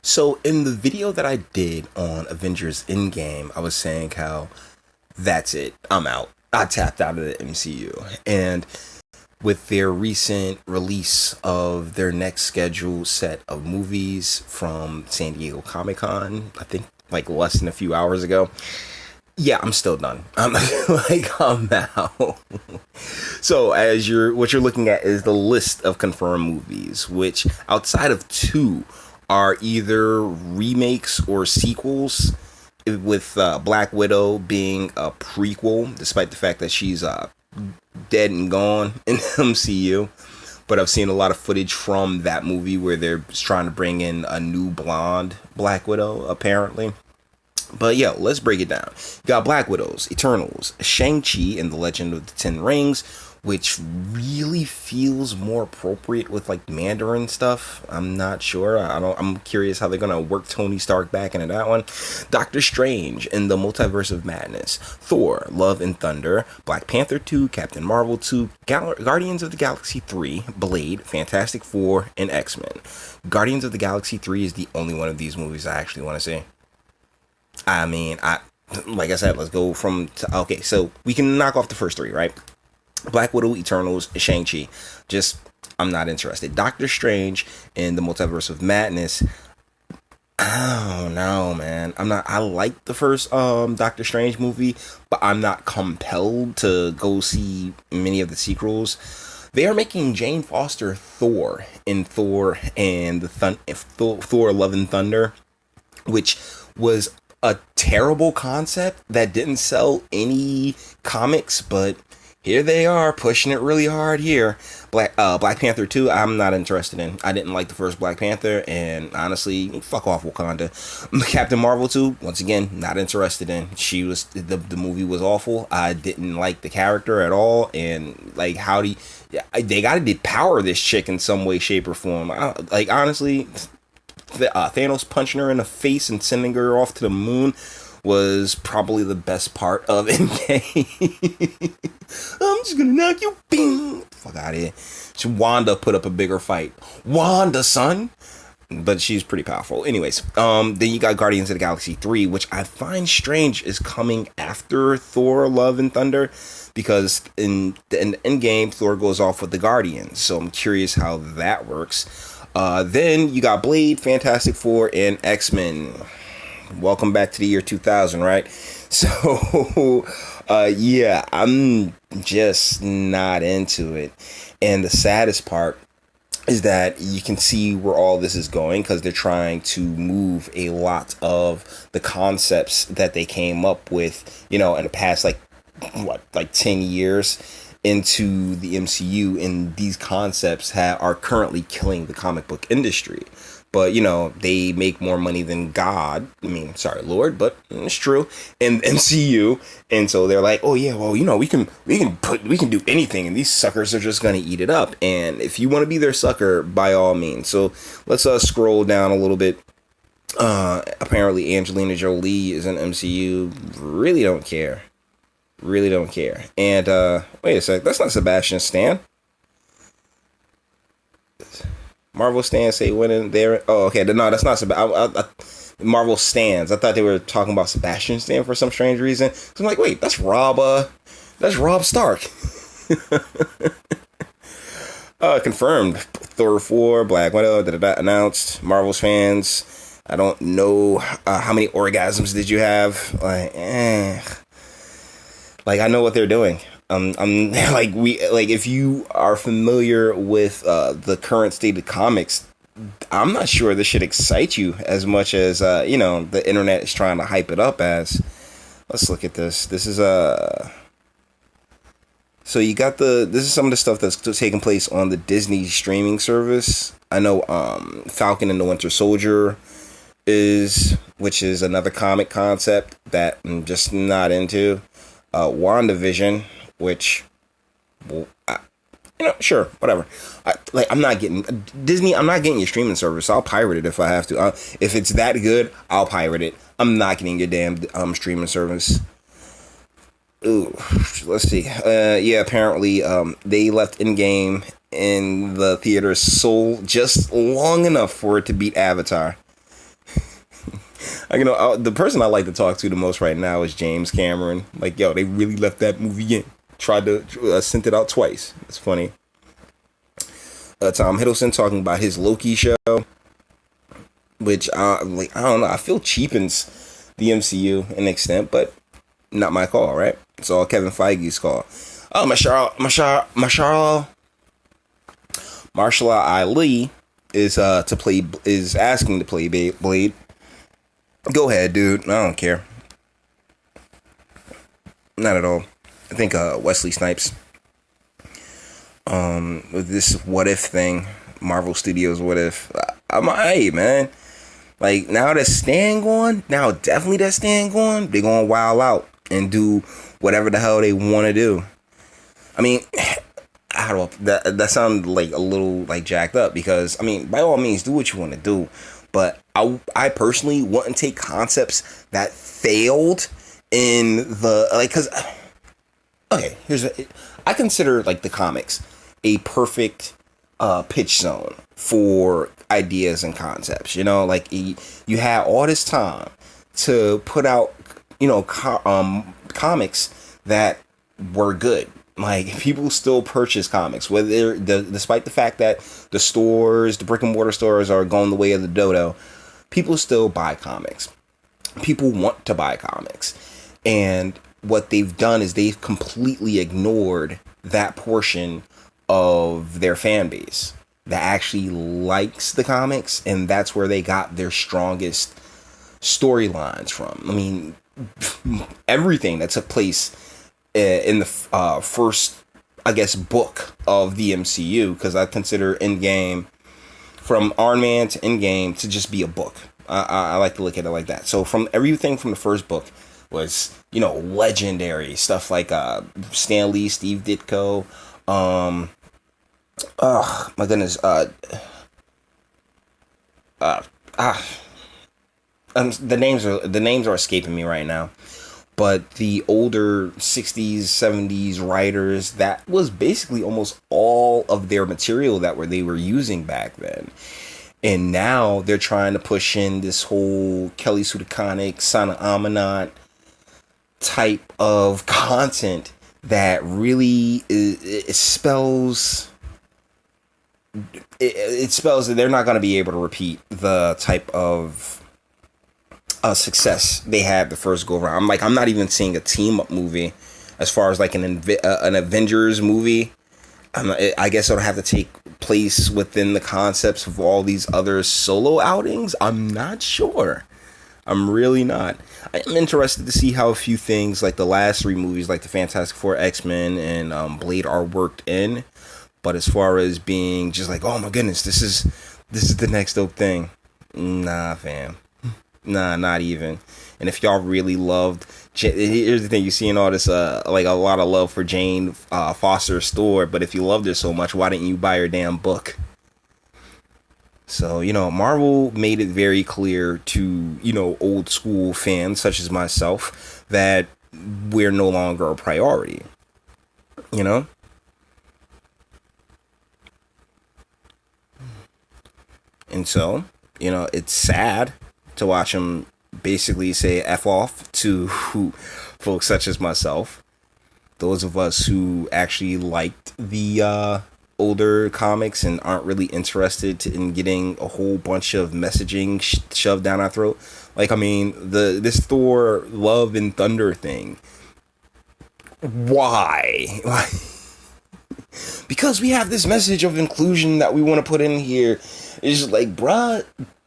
So in the video that I did on Avengers Endgame, I was saying how that's it. I'm out. I tapped out of the MCU. And with their recent release of their next scheduled set of movies from San Diego Comic Con, I think like less than a few hours ago. Yeah, I'm still done. I'm I'm out. So what you're looking at is the list of confirmed movies, which outside of two are either remakes or sequels, with Black Widow being a prequel, despite the fact that she's dead and gone in the MCU. But I've seen a lot of footage from that movie where they're trying to bring in a new blonde Black Widow, apparently. But yeah, let's break it down. You got Black Widows, Eternals, Shang-Chi and the Legend of the Ten Rings, which really feels more appropriate with like Mandarin stuff. I'm not sure. I'm curious how they're gonna work Tony Stark back into that one. Doctor Strange in the Multiverse of Madness, Thor, Love and Thunder, Black Panther 2, Captain Marvel 2, Guardians of the Galaxy 3, Blade, Fantastic Four, and X-Men. Guardians of the Galaxy 3 is the only one of these movies I actually want to see. I mean, like I said, let's go okay, so we can knock off the first three, right? Black Widow, Eternals, Shang-Chi. Just, I'm not interested. Doctor Strange in the Multiverse of Madness. I don't know, man. I like the first Doctor Strange movie, but I'm not compelled to go see many of the sequels. They are making Jane Foster Thor in Thor and Thor Love and Thunder, which was a terrible concept that didn't sell any comics, but here they are pushing it really hard here. Black Panther 2, I'm not interested in. I didn't like the first Black Panther, and honestly, fuck off Wakanda. Captain Marvel 2, once again, not interested in. She was the movie was awful. I didn't like the character at all, and like they got to depower this chick in some way, shape, or form. Honestly, Thanos punching her in the face and sending her off to the moon was probably the best part of Endgame. I'm just gonna knock you, bing, fuck out of here. Wanda put up a bigger fight. Wanda, son. But she's pretty powerful. Anyways, then you got Guardians of the Galaxy 3, which I find strange is coming after Thor, Love and Thunder, because in the Endgame, Thor goes off with the Guardians. So I'm curious how that works. Then you got Blade, Fantastic Four, and X-Men. Welcome back to the year 2000, right? So, yeah, I'm just not into it. And the saddest part is that you can see where all this is going, because they're trying to move a lot of the concepts that they came up with, in the past, like 10 years into the MCU, and these concepts are currently killing the comic book industry. But they make more money than God. Lord, but it's true. In MCU, and so they're like, oh yeah, well, we can do anything, and these suckers are just gonna eat it up. And if you want to be their sucker, by all means. So let's scroll down a little bit. Apparently, Angelina Jolie is in MCU. Really don't care. And wait a sec, that's not Sebastian Stan. Marvel Stan say when in there. Oh, okay. No, that's not Sebastian. Marvel Stans. I thought they were talking about Sebastian Stan for some strange reason. So I'm like, wait, that's Rob Stark. Confirmed. Thor 4, Black Widow, announced. Marvel's fans. I don't know how many orgasms did you have. I know what they're doing. I'm if you are familiar with the current state of comics, I'm not sure this should excite you as much as the internet is trying to hype it up as. Let's look at this. This is so you got this is some of the stuff that's taking place on the Disney streaming service. I know Falcon and the Winter Soldier which is another comic concept that I'm just not into. WandaVision, which, well, sure, whatever. I'm not getting Disney. I'm not getting your streaming service. I'll pirate it if I have to. If it's that good, I'll pirate it. I'm not getting your damn streaming service. Ooh, let's see. Yeah, apparently, they left Endgame in the theater just long enough for it to beat Avatar. The person I like to talk to the most right now is James Cameron. Like, yo, they really left that movie in. Tried to sent it out twice. It's funny. Tom Hiddleston talking about his Loki show, which like, I don't know. I feel cheapens the MCU in an extent, but not my call, right? It's all Kevin Feige's call. Oh, Mahershala Ali is asking to play Blade. Go ahead, dude. I don't care. Not at all. I think Wesley Snipes. With this what if thing, Marvel Studios what if. I'm alright, man. Like, now that Stan gone, they gonna wild out and do whatever the hell they want to do. I mean, how do that sounded like a little like jacked up, because I mean, by all means, do what you want to do, but I personally wouldn't take concepts that failed in the like, because okay, I consider like the comics a perfect pitch zone for ideas and concepts. You know, like you had all this time to put out, you know, comics that were good. Like, people still purchase comics, whether despite the fact that the brick and mortar stores are going the way of the dodo. People still buy comics. People want to buy comics, and what they've done is they've completely ignored that portion of their fan base that actually likes the comics, and that's where they got their strongest storylines from. I mean, everything that took place in the first, I guess, book of the MCU, because I consider Endgame, from Iron Man to Endgame, to just be a book. I like to look at it like that. So from everything from the first book was, you know, legendary stuff like Stan Lee, Steve Ditko, oh my goodness, the names are escaping me right now. But the older 60s, 70s writers, that was basically almost all of their material they were using back then. And now they're trying to push in this whole Kelly Sue DeConnick, Sana Amanat type of content that really it spells that they're not going to be able to repeat the type of success they had the first go around. I'm not even seeing a team up movie as far as like an Avengers movie. I guess it'll have to take place within the concepts of all these other solo outings. I'm not sure. I'm really not. I'm interested to see how a few things like the last three movies, like the Fantastic Four, X-Men, and Blade, are worked in. But as far as being just like, oh my goodness, this is the next dope thing. Nah, fam. Nah, not even. And if y'all really loved, here's the thing, you're seeing all this like a lot of love for Jane Foster's store, but if you loved her so much, why didn't you buy her damn book? So, you know, Marvel made it very clear to, you know, old school fans such as myself that we're no longer a priority. You know? And so, you know, it's sad to watch them basically say F off to folks such as myself. Those of us who actually liked the older comics and aren't really interested in getting a whole bunch of messaging shoved down our throat. Like, I mean, this Thor Love and Thunder thing. Why? Because we have this message of inclusion that we want to put in here. It's just like, bruh,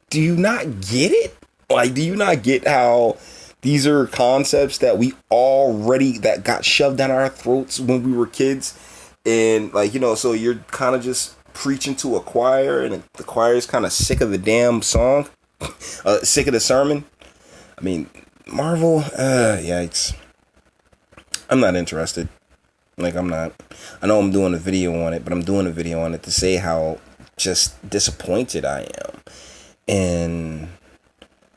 do you not get it? Like, do you not get how these are concepts that that got shoved down our throats when we were kids? And, like, you know, so you're kind of just preaching to a choir, and the choir is kind of sick of the damn song, sick of the sermon. I mean, Marvel, yikes. I'm not interested. Like, I'm not. I know I'm doing a video on it, but I'm doing a video on it to say how just disappointed I am. And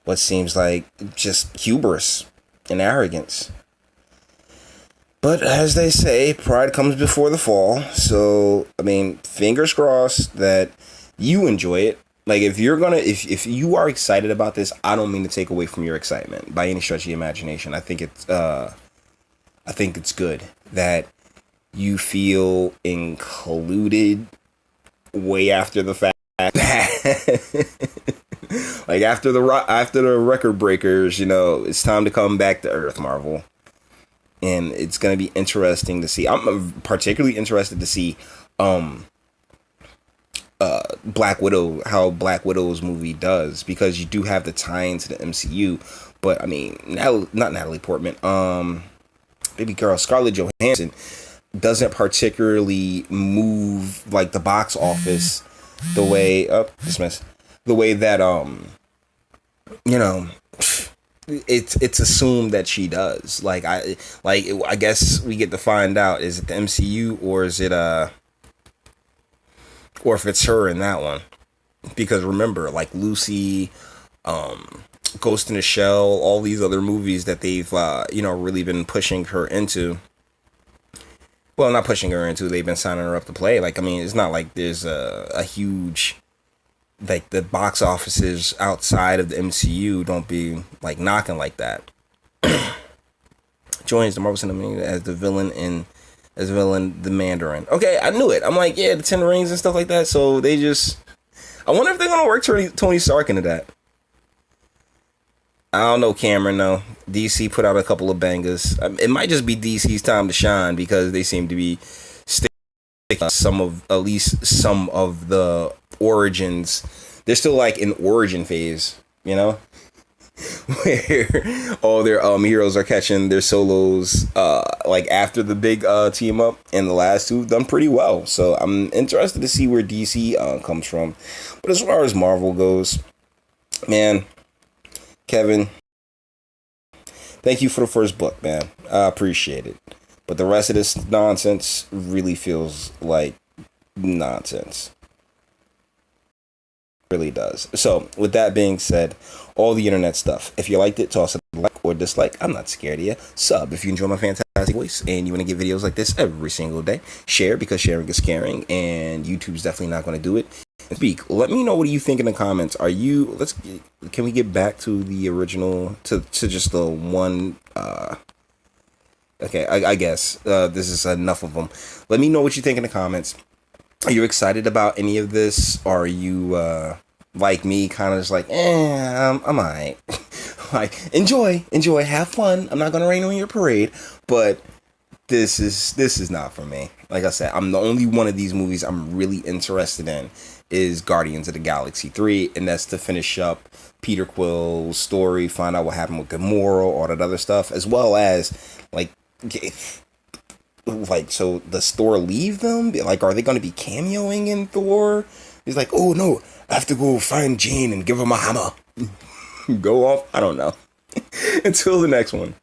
what seems like just hubris and arrogance. But as they say, pride comes before the fall. So, I mean, fingers crossed that you enjoy it. Like if you're gonna if you are excited about this, I don't mean to take away from your excitement by any stretch of the imagination. I think it's good that you feel included way after the fact. Like after the record breakers, it's time to come back to Earth, Marvel, and it's gonna be interesting to see. I'm particularly interested to see, Black Widow, how Black Widow's movie does, because you do have the tie into the MCU, but I mean, not Natalie Portman, baby girl Scarlett Johansson doesn't particularly move like the box office the way dismiss the way that you know it's assumed that she does. I guess we get to find out, is it the MCU or is it or if it's her in that one, because remember, like Lucy, Ghost in the Shell, all these other movies that they've really been pushing her into. Well, not pushing her into, they've been signing her up to play. Like, I mean, it's not like there's a huge, like, the box offices outside of the MCU don't be like knocking like that. Joins the Marvel Cinematic as the villain the Mandarin. Okay, I knew it. I'm like, yeah, the Ten Rings and stuff like that. So they just, I wonder if they're gonna work Tony Stark into that. I don't know, Cameron. No, DC put out a couple of bangers. It might just be DC's time to shine, because they seem to be sticking at least some of the origins. They're still like in origin phase, where all their heroes are catching their solos like after the big team up, and the last two have done pretty well. So I'm interested to see where DC comes from. But as far as Marvel goes, man, Kevin, thank you for the first book, man. I appreciate it. But the rest of this nonsense really feels like nonsense. Really does. So with that being said, all the internet stuff, if you liked it, toss a like or dislike. I'm not scared of you. Sub if you enjoy my fantastic voice and you want to get videos like this every single day. Share, because sharing is caring, and YouTube's definitely not going to do it. Speak, let me know what you think in the comments. Can we get back to the original, to just the one okay, I guess this is enough of them. Let me know what you think in the comments. Are you excited about any of this? Are you like me, kind of just like, I'm alright. Like, enjoy, have fun. I'm not gonna rain on your parade, but this is not for me. Like I said, I'm the only one of these movies I'm really interested in is Guardians of the Galaxy 3, and that's to finish up Peter Quill's story, find out what happened with Gamora, all that other stuff, as well as so does Thor leave them? Like, are they going to be cameoing in Thor? He's like, oh no, I have to go find Jane and give him a hammer. Go off? I don't know. Until the next one.